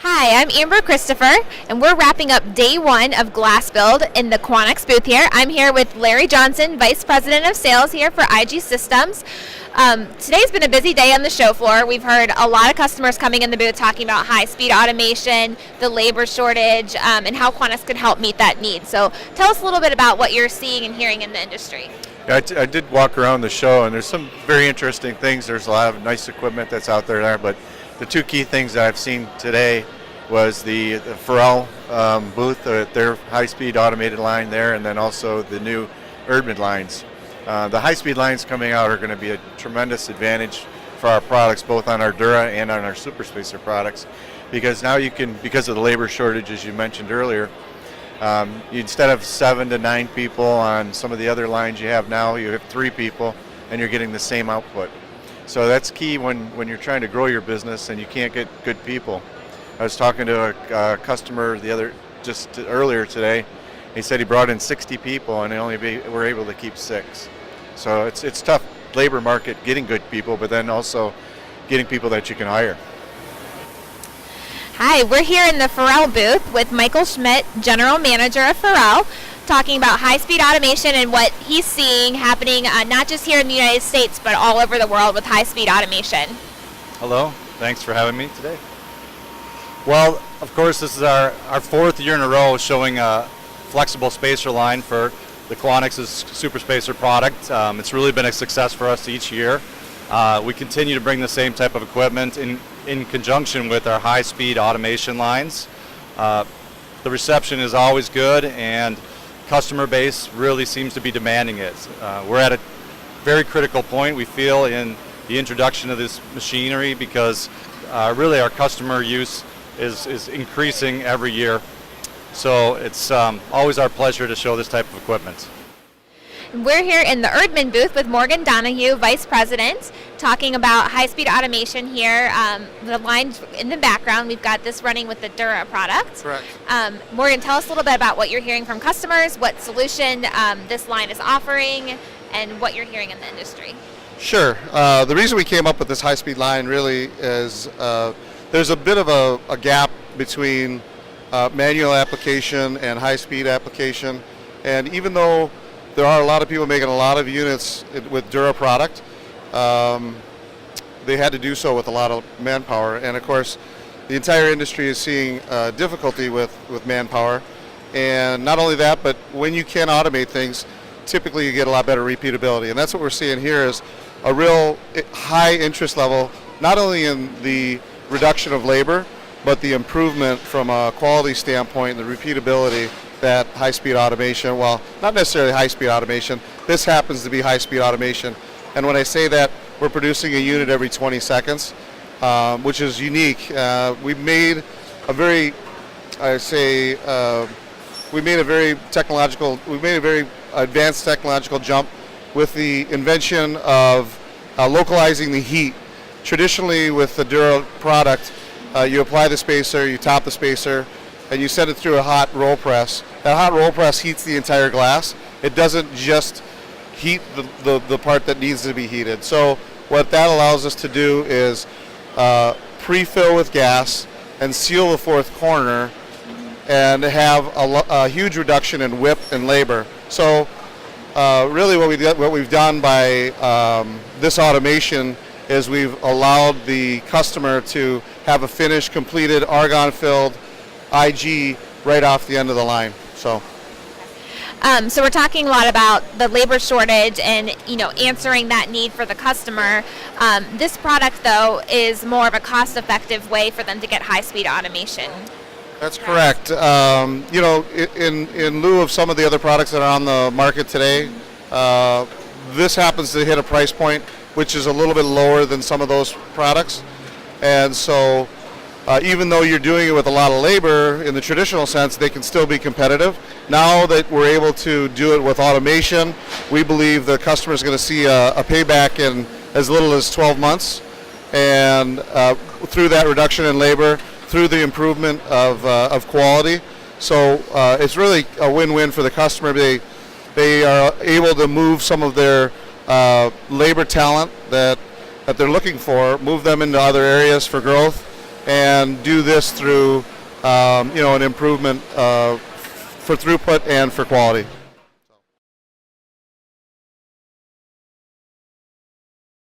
Hi, I'm Amber Christopher, and we're wrapping up day one of GlassBuild in the Quanex booth here. I'm here with Larry Johnson, Vice President of Sales here for IG Systems. Today's been a busy day on the show floor. We've heard a lot of customers coming in the booth talking about high-speed automation, the labor shortage, and how Quanex could help meet that need. So tell us a little bit about what you're seeing and hearing in the industry. Yeah, I did walk around the show, and there's some very interesting things. There's a lot of nice equipment that's out there, but the two key things that I've seen today was the Pharrell booth, their high-speed automated line there, and then also the new Erdman lines. The high-speed lines coming out are going to be a tremendous advantage for our products, both on our Dura and on our Super Spacer products, because now you can, because of the labor shortage, as you mentioned earlier, instead of 7 to 9 people on some of the other lines you have now, you have 3 people, and you're getting the same output. So that's key when you're trying to grow your business and you can't get good people. I was talking to a customer earlier today. He said he brought in 60 people and were able to keep 6. So it's tough labor market getting good people, but then also getting people that you can hire. Hi, we're here in the Pharrell booth with Michael Schmidt, General Manager of Pharrell, talking about high-speed automation and what he's seeing happening not just here in the United States, but all over the world with high-speed automation. Hello, thanks for having me today. Well, of course, this is our 4th year in a row showing a flexible spacer line for the Quanex's Super Spacer product. It's really been a success for us each year. We continue to bring the same type of equipment in conjunction with our high-speed automation lines. The reception is always good, and customer base really seems to be demanding it. We're at a very critical point, we feel, in the introduction of this machinery, because really our customer use is increasing every year. So it's always our pleasure to show this type of equipment. We're here in the Erdman booth with Morgan Donohue, Vice President, talking about high-speed automation here. The lines in the background, we've got this running with the Dura product. Correct. Morgan, tell us a little bit about what you're hearing from customers, what solution this line is offering, and what you're hearing in the industry. Sure. The reason we came up with this high-speed line really is there's a bit of a gap between manual application and high-speed application, and even though there are a lot of people making a lot of units with Dura product, they had to do so with a lot of manpower, and of course the entire industry is seeing difficulty with manpower. And not only that, but when you can automate things, typically you get a lot better repeatability, and that's what we're seeing here is a real high interest level, not only in the reduction of labor, but the improvement from a quality standpoint and the repeatability that high-speed automation, well, not necessarily high-speed automation, this happens to be high-speed automation. And when I say that, we're producing a unit every 20 seconds, which is unique. We made a very advanced technological jump with the invention of localizing the heat. Traditionally, with the Dura product, you apply the spacer, you top the spacer, and you send it through a hot roll press. That hot roll press heats the entire glass. It doesn't just heat the part that needs to be heated. So what that allows us to do is pre-fill with gas and seal the 4th corner and have a huge reduction in WIP and labor. So really what we've done by this automation is we've allowed the customer to have a finished, completed, argon-filled IG right off the end of the line. So we're talking a lot about the labor shortage and answering that need for the customer. This product, though, is more of a cost-effective way for them to get high-speed automation. That's correct. In lieu of some of the other products that are on the market today, this happens to hit a price point which is a little bit lower than some of those products. And so even though you're doing it with a lot of labor in the traditional sense, they can still be competitive. Now that we're able to do it with automation, we believe the customer is going to see a payback in as little as 12 months. And through that reduction in labor, through the improvement of quality. So it's really a win-win for the customer. They are able to move some of their labor talent that they're looking for, move them into other areas for growth, and do this through an improvement for throughput and for quality.